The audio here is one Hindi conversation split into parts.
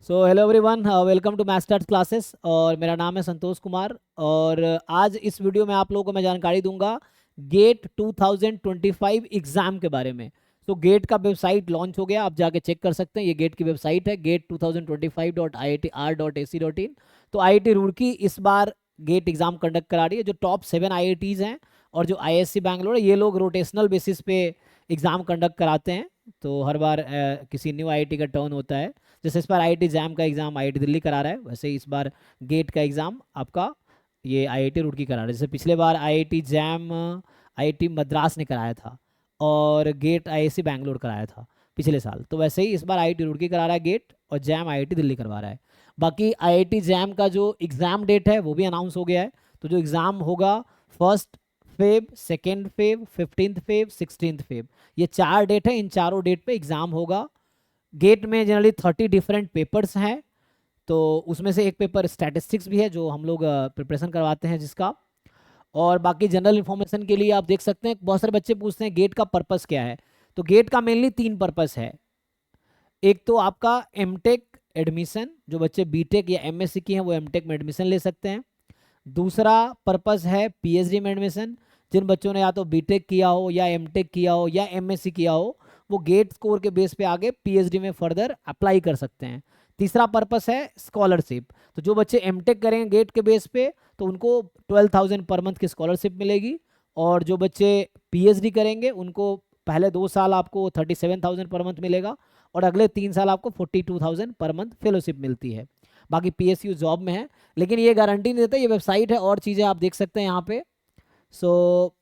So hello everyone, welcome to masters classes. और मेरा नाम है संतोष कुमार। और आज इस वीडियो में आप लोगों को मैं जानकारी दूंगा गेट 2025 एग्ज़ाम के बारे में। तो गेट का वेबसाइट लॉन्च हो गया, आप जाके चेक कर सकते हैं। ये गेट की वेबसाइट है gate2025.iitr.ac.in। तो आईआईटी रुड़की इस बार गेट एग्ज़ाम कंडक्ट करा रही है। जो टॉप 7 आईआईटीज़ हैं और जो आईएससी बैंगलोर है, ये लोग रोटेशनल बेसिस पे एग्ज़ाम कंडक्ट कराते हैं। तो हर बार किसी न्यू आईआईटी का टर्न होता है। जैसे इस बार आईआईटी जैम का एग्जाम आईआईटी दिल्ली करा रहा है, वैसे इस बार गेट का एग्जाम आपका ये आईआईटी रुड़की करा रहा है। जैसे पिछले बार आईआईटी जैम आईआईटी मद्रास ने कराया था और गेट आईआईसी बैंगलोर कराया था पिछले साल। तो वैसे ही इस बार आईआईटी रुड़की करा रहा है गेट, और जैम आईआईटी दिल्ली करवा रहा है। बाकी आईआईटी जैम का जो एग्ज़ाम डेट है वो भी अनाउंस हो गया है। तो जो एग्ज़ाम होगा 1 फेब, 2 फेब, 15 फेब, 16 फेब, ये 4 डेट है। इन चारों डेट पे एग्ज़ाम होगा। गेट में जनरली 30 डिफरेंट पेपर्स हैं। तो उसमें से एक पेपर स्टैटिस्टिक्स भी है जो हम लोग प्रिपरेशन करवाते हैं जिसका। और बाकी जनरल इन्फॉर्मेशन के लिए आप देख सकते हैं, बहुत सारे बच्चे पूछते हैं गेट का पर्पस क्या है। तो गेट का मेनली 3 पर्पस है। एक तो आपका एमटेक एडमिशन, जो बच्चे बीटेक या एमएससी किए हैं वो एमटेक में एडमिशन ले सकते हैं। दूसरा पर्पस है पीएचडी में एडमिशन, जिन बच्चों ने या तो बीटेक किया हो या एमटेक किया हो या एमएससी किया हो, वो गेट स्कोर के बेस पे आगे पीएचडी में फर्दर अप्लाई कर सकते हैं। तीसरा पर्पस है स्कॉलरशिप। तो जो बच्चे एमटेक करेंगे गेट के बेस पे तो उनको 12,000 पर मंथ की स्कॉलरशिप मिलेगी। और जो बच्चे पीएचडी करेंगे उनको पहले 2 साल आपको 37,000 पर मंथ मिलेगा, और अगले 3 साल आपको 42,000 पर मंथ फेलोशिप मिलती है। बाकी पीएसयू जॉब में है, लेकिन ये गारंटी नहीं देता। ये वेबसाइट है और चीज़ें आप देख सकते हैं यहाँ पे। सो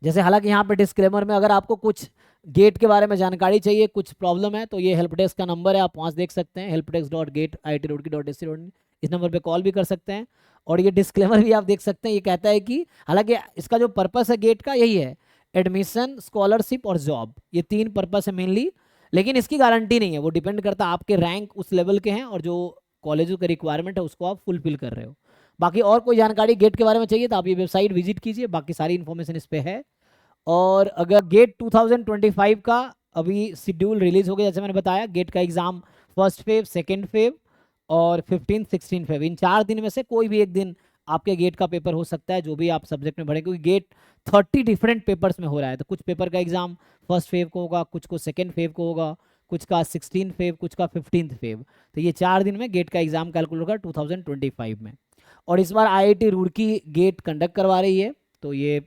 जैसे हालांकि यहाँ पे डिस्क्लेमर में अगर आपको कुछ गेट के बारे में जानकारी चाहिए, कुछ प्रॉब्लम है, तो ये हेल्प डेस्क का नंबर है, आप वहाँ से देख सकते हैं, helpdesk.gate.iitruड़की.ac.in। इस नंबर पे कॉल भी कर सकते हैं। और ये डिस्क्लेमर भी आप देख सकते हैं, ये कहता है कि हालांकि इसका जो पर्पस है गेट का यही है, एडमिशन, स्कॉलरशिप और जॉब, ये 3 पर्पस है मेनली। लेकिन इसकी गारंटी नहीं है, वो डिपेंड करता है आपके रैंक उस लेवल के हैं और जो कॉलेजों के रिक्वायरमेंट है उसको आप फुलफिल कर रहे हो। बाकी और कोई जानकारी गेट के बारे में चाहिए तो आप ये वेबसाइट विजिट कीजिए, बाकी सारी इन्फॉर्मेशन इस पे है। और अगर गेट 2025 का अभी शेड्यूल रिलीज हो गया, जैसे मैंने बताया, गेट का एग्जाम 1 फेब, 2 फेब और 15, 16 फेब, इन 4 दिन में से कोई भी एक दिन आपके गेट का पेपर हो सकता है, जो भी आप सब्जेक्ट में भरें, क्योंकि गेट 30 डिफरेंट पेपर्स में हो रहा है। तो कुछ पेपर का एग्जाम 1 फेब को होगा, कुछ को 2 फेब को होगा, कुछ का 16 फेब, कुछ का 15 फेब। तो ये 4 दिन में गेट का एग्जाम कैलकुलेट होगा 2025 में। और इस बार आईआईटी रुड़की गेट कंडक्ट करवा रही है। तो ये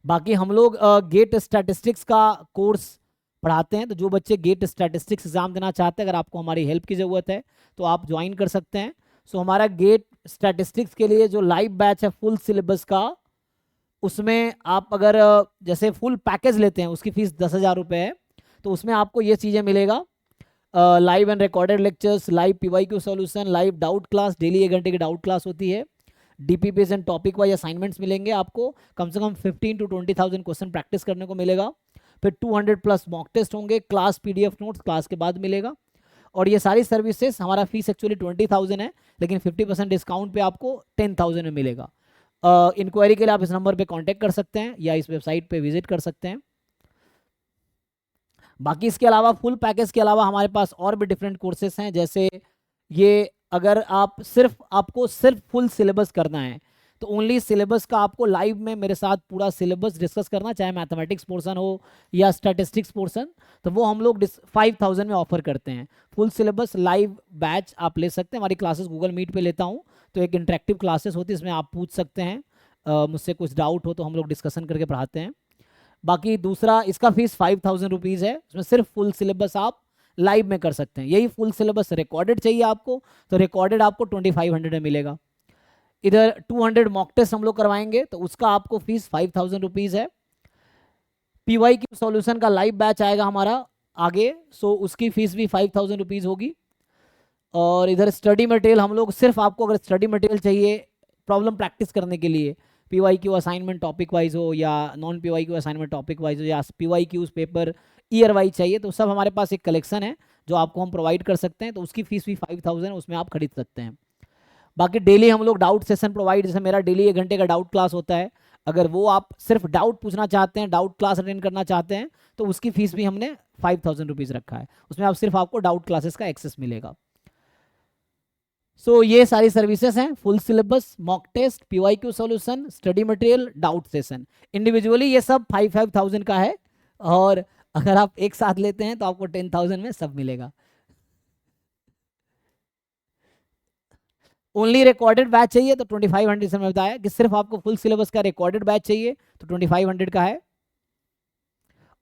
बाकी हम लोग गेट स्टैटिस्टिक्स का कोर्स पढ़ाते हैं। तो जो बच्चे गेट स्टैटिस्टिक्स एग्जाम देना चाहते हैं, अगर आपको हमारी हेल्प की ज़रूरत है तो आप ज्वाइन कर सकते हैं। सो हमारा गेट स्टैटिस्टिक्स के लिए जो लाइव बैच है फुल सिलेबस का, उसमें आप अगर जैसे फुल पैकेज लेते हैं उसकी फीस 10,000 रुपये है। तो उसमें आपको ये चीज़ें मिलेगा, live and recorded lectures, live PYQ solution, live doubt class, daily 1 घंटे की डाउट क्लास होती है, डीपीपीएस एंड टॉपिक वाइज असाइनमेंट्स मिलेंगे आपको, कम से कम 15 to 20,000 क्वेश्चन प्रैक्टिस करने को मिलेगा। फिर 200+ मॉक टेस्ट होंगे, क्लास पीडीएफ नोट्स क्लास के बाद मिलेगा। और ये सारी सर्विसेज, हमारा फीस एक्चुअली 20,000 है, लेकिन 50% डिस्काउंट पे आपको 10,000 में मिलेगा। इंक्वायरी के लिए आप इस नंबर पे कांटेक्ट कर सकते हैं या इस वेबसाइट पे विजिट कर सकते हैं। बाकी इसके अलावा फुल पैकेज के अलावा हमारे पास और भी डिफरेंट कोर्सेज हैं। जैसे ये अगर आपको सिर्फ फुल सिलेबस करना है तो ओनली सिलेबस का आपको लाइव में मेरे साथ पूरा सिलेबस डिस्कस करना, चाहे मैथमेटिक्स पोर्शन हो या स्टैटिस्टिक्स पोर्शन, तो वो हम लोग 5,000 में ऑफर करते हैं। फुल सिलेबस लाइव बैच आप ले सकते हैं। हमारी क्लासेस गूगल मीट पे लेता हूँ, तो एक इंटरेक्टिव क्लासेस होती है, इसमें आप पूछ सकते हैं, मुझसे कुछ डाउट हो तो हम लोग डिस्कशन करके पढ़ाते हैं। बाकी दूसरा, इसका फीस 5,000 रुपीज़ है, उसमें सिर्फ फुल सिलेबस आप लाइव में कर सकते हैं। यही फुल सिलेबस रिकॉर्डेड चाहिए आपको तो रिकॉर्डेड आपको 2,500 में मिलेगा। इधर 200 मॉक टेस्ट हम लोग करवाएंगे तो उसका आपको फीस 5,000 रुपीज़ है। पीवाईक्यू सॉल्यूशन का लाइव बैच आएगा हमारा आगे, सो उसकी फीस भी 5,000 रुपीज़ होगी। और इधर स्टडी मटेरियल हम लोग सिर्फ आपको, अगर स्टडी मटेरियल चाहिए प्रॉब्लम प्रैक्टिस करने के लिए, पीवाईक्यू असाइनमेंट टॉपिक वाइज हो या non PYQ assignment topic wise हो या पीवाईक्यूज पेपर ईयर वाइज चाहिए, तो सब हमारे पास एक कलेक्शन है जो आपको हम प्रोवाइड कर सकते हैं। तो उसकी फीस भी 5,000 है, उसमें आप खरीद सकते हैं। बाकी डेली हम लोग डाउट सेशन प्रोवाइड, जैसे मेरा डेली 1 घंटे का डाउट क्लास होता है, अगर वो आप सिर्फ डाउट पूछना चाहते हैं, डाउट क्लास अटेंड करना चाहते हैं, तो उसकी फीस भी हमने 5000 रुपीज़ रखा है। उसमें आप सिर्फ आपको डाउट क्लासेस का एक्सेस मिलेगा। सो ये सारी सर्विसेज हैं, full syllabus, mock test, PYQ solution, study material, doubt session. Individually ये सब 5,000 का है, और अगर आप एक साथ लेते हैं तो आपको 10,000 में सब मिलेगा। ओनली रिकॉर्डेड बैच चाहिए तो 2500 से मैं बताया कि सिर्फ आपको फुल सिलेबस का रिकॉर्डेड बैच चाहिए तो 2500 का है।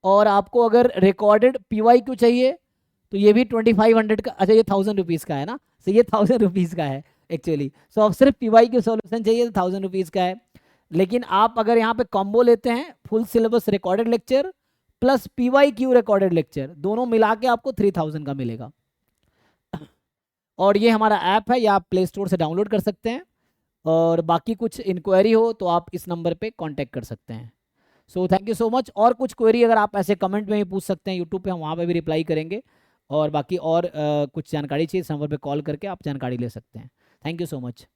और आपको अगर रिकॉर्डेड पीवाईक्यू चाहिए तो ये भी 2500 का, अच्छा ये 1000 रुपीज़ का है ना, तो ये 1000 रुपीज़ का है एक्चुअली। सो अब सिर्फ पीवाईक्यू सॉल्यूशन चाहिए तो 1000 रुपीज़ का है। लेकिन आप अगर यहाँ पे कॉम्बो लेते हैं, full syllabus recorded lecture plus PYQ recorded lecture, दोनों मिला के आपको 3000 का मिलेगा। और ये हमारा ऐप है, या आप प्ले स्टोर से डाउनलोड कर सकते हैं। और बाकी कुछ इंक्वायरी हो तो आप इस नंबर पे कांटेक्ट कर सकते हैं। So thank you so much. और कुछ क्वेरी अगर आप ऐसे कमेंट में ही पूछ सकते हैं यूट्यूब पे, हम वहाँ पे भी रिप्लाई करेंगे। और बाकी और कुछ जानकारी चाहिए इस नंबर पे कॉल करके आप जानकारी ले सकते हैं। Thank you so much.